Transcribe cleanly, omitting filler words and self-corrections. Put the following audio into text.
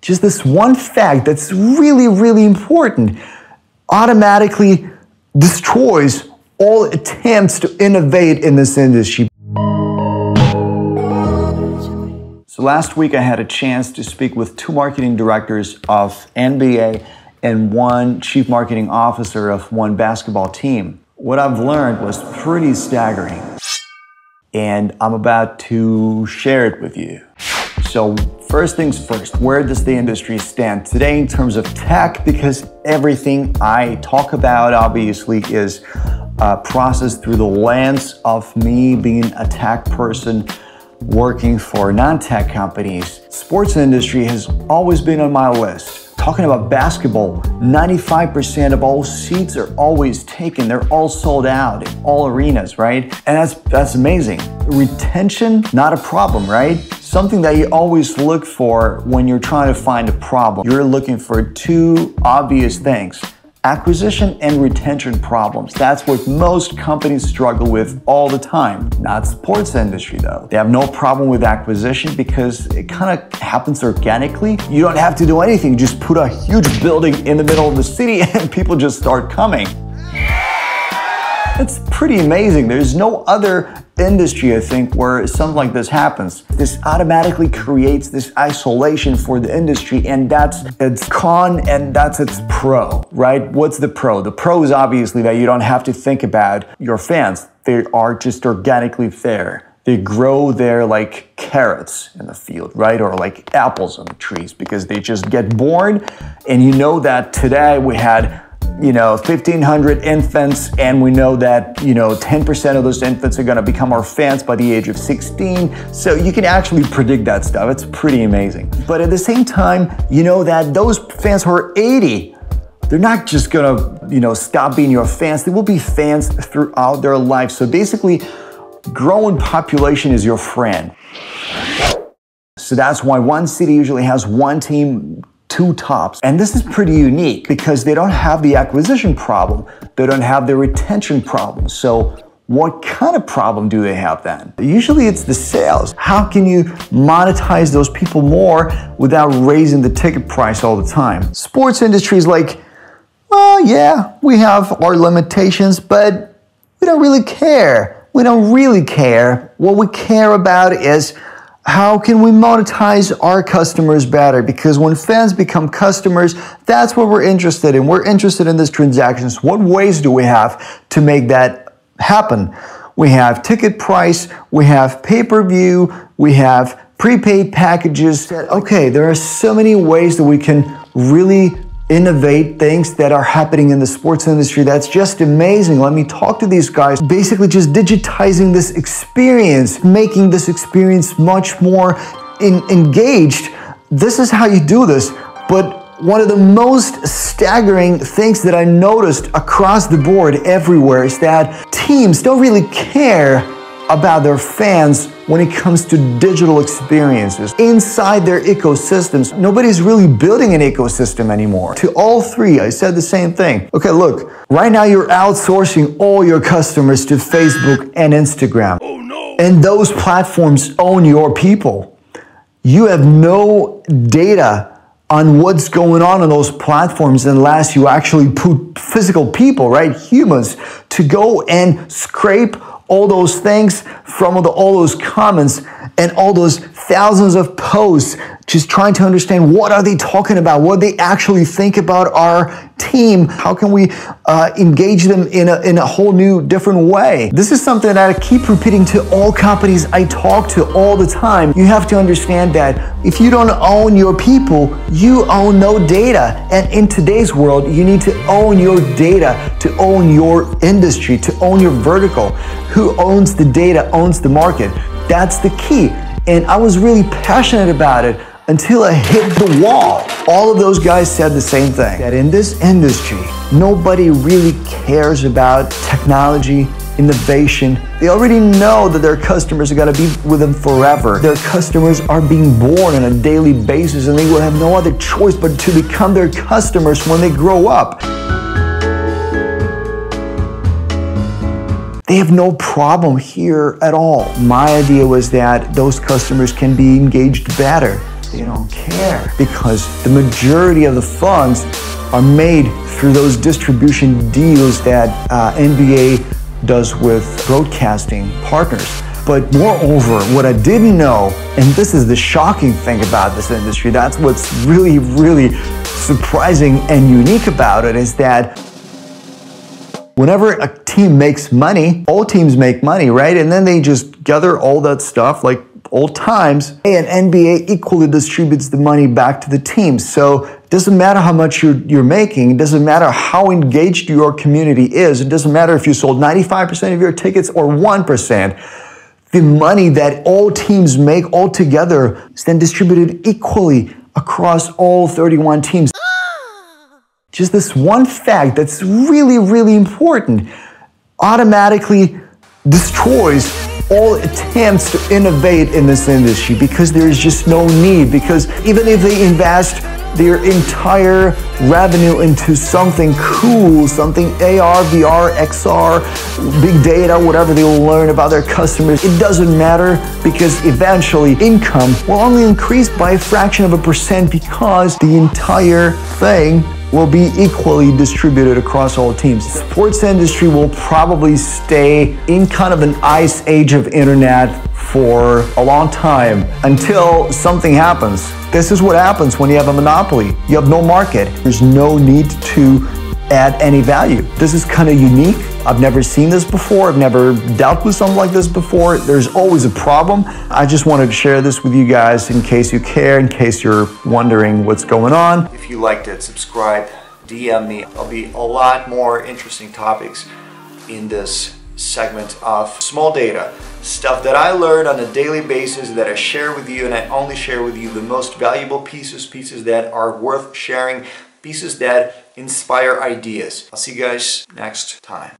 just this one fact that's really, really important, automatically destroys all attempts to innovate in this industry. So last week I had a chance to speak with 2 marketing directors of NBA and 1 chief marketing officer of 1 basketball team. What I've learned was pretty staggering, and I'm about to share it with you. So first things first, where does the industry stand today in terms of tech? Because everything I talk about obviously is processed through the lens of me being a tech person working for non-tech companies. Sports industry has always been on my list. Talking about basketball, 95% of all seats are always taken. They're all sold out in all arenas, right? And that's amazing. Retention, not a problem, right? Something that you always look for when you're trying to find a problem. You're looking for 2 obvious things: acquisition and retention problems. That's what most companies struggle with all the time. Not sports industry though. They have no problem with acquisition because it kind of happens organically. You don't have to do anything. Just put a huge building in the middle of the city and people just start coming. It's pretty amazing. There's no other industry, I think, where something like this happens. This automatically creates this isolation for the industry, and that's its con and that's its pro, right? What's the pro? The pro is obviously that you don't have to think about your fans. They are just organically there. They grow there like carrots in the field, right? Or like apples on the trees, because they just get born. And you know that today we had 1,500 infants, and we know that, 10% of those infants are gonna become our fans by the age of 16. So you can actually predict that stuff. It's pretty amazing. But at the same time, you know that those fans who are 80, they're not just gonna, stop being your fans. They will be fans throughout their life. So basically, growing population is your friend. So that's why one city usually has 1 team, 2 tops. And this is pretty unique because they don't have the acquisition problem. They don't have the retention problem. So what kind of problem do they have then? Usually it's the sales. How can you monetize those people more without raising the ticket price all the time? Sports industry is like, well, yeah, we have our limitations, but we don't really care. We don't really care. What we care about is how can we monetize our customers better? Because when fans become customers, that's what we're interested in. We're interested in these transactions. What ways do we have to make that happen? We have ticket price, we have pay-per-view, we have prepaid packages. Okay, there are so many ways that we can really innovate things that are happening in the sports industry. That's just amazing. Let me talk to these guys. Basically just digitizing this experience, making this experience much more engaged. This is how you do this. But one of the most staggering things that I noticed across the board everywhere is that teams don't really care about their fans when it comes to digital experiences. Inside their ecosystems, nobody's really building an ecosystem anymore. To all 3, I said the same thing. Okay, look, right now you're outsourcing all your customers to Facebook and Instagram. Oh no! And those platforms own your people. You have no data on what's going on those platforms unless you actually put physical people, right, humans, to go and scrape all those things from all those comments and all those thousands of posts, just trying to understand what are they talking about, what they actually think about our team, how can we engage them in a whole new different way. This is something that I keep repeating to all companies I talk to all the time. You have to understand that if you don't own your people, you own no data. And in today's world, you need to own your data, to own your industry, to own your vertical. Who owns the data owns the market. That's the key. And I was really passionate about it until I hit the wall. All of those guys said the same thing, that in this industry, nobody really cares about technology, innovation. They already know that their customers are gonna be with them forever. Their customers are being born on a daily basis, and they will have no other choice but to become their customers when they grow up. They have no problem here at all. My idea was that those customers can be engaged better. They don't care because the majority of the funds are made through those distribution deals that NBA does with broadcasting partners. But moreover, what I didn't know, and this is the shocking thing about this industry, that's what's really, really surprising and unique about it, is that whenever a team makes money, all teams make money, right? And then they just gather all that stuff like old times, and NBA equally distributes the money back to the team. So it doesn't matter how much you're making, it doesn't matter how engaged your community is, it doesn't matter if you sold 95% of your tickets or 1%. The money that all teams make all together is then distributed equally across all 31 teams. Just this one fact that's really, really important automatically destroys all attempts to innovate in this industry, because there is just no need. Because even if they invest their entire revenue into something cool, something AR, VR, XR, big data, whatever they will learn about their customers, it doesn't matter, because eventually income will only increase by a fraction of a percent, because the entire thing will be equally distributed across all teams. The sports industry will probably stay in kind of an ice age of internet for a long time until something happens. This is what happens when you have a monopoly. You have no market. There's no need to add any value. This is kind of unique. I've never seen this before. I've never dealt with something like this before. There's always a problem. I just wanted to share this with you guys in case you care, in case you're wondering what's going on. If you liked it, subscribe, DM me. There'll be a lot more interesting topics in this segment of small data, stuff that I learn on a daily basis that I share with you, and I only share with you the most valuable pieces that are worth sharing, pieces that inspire ideas. I'll see you guys next time.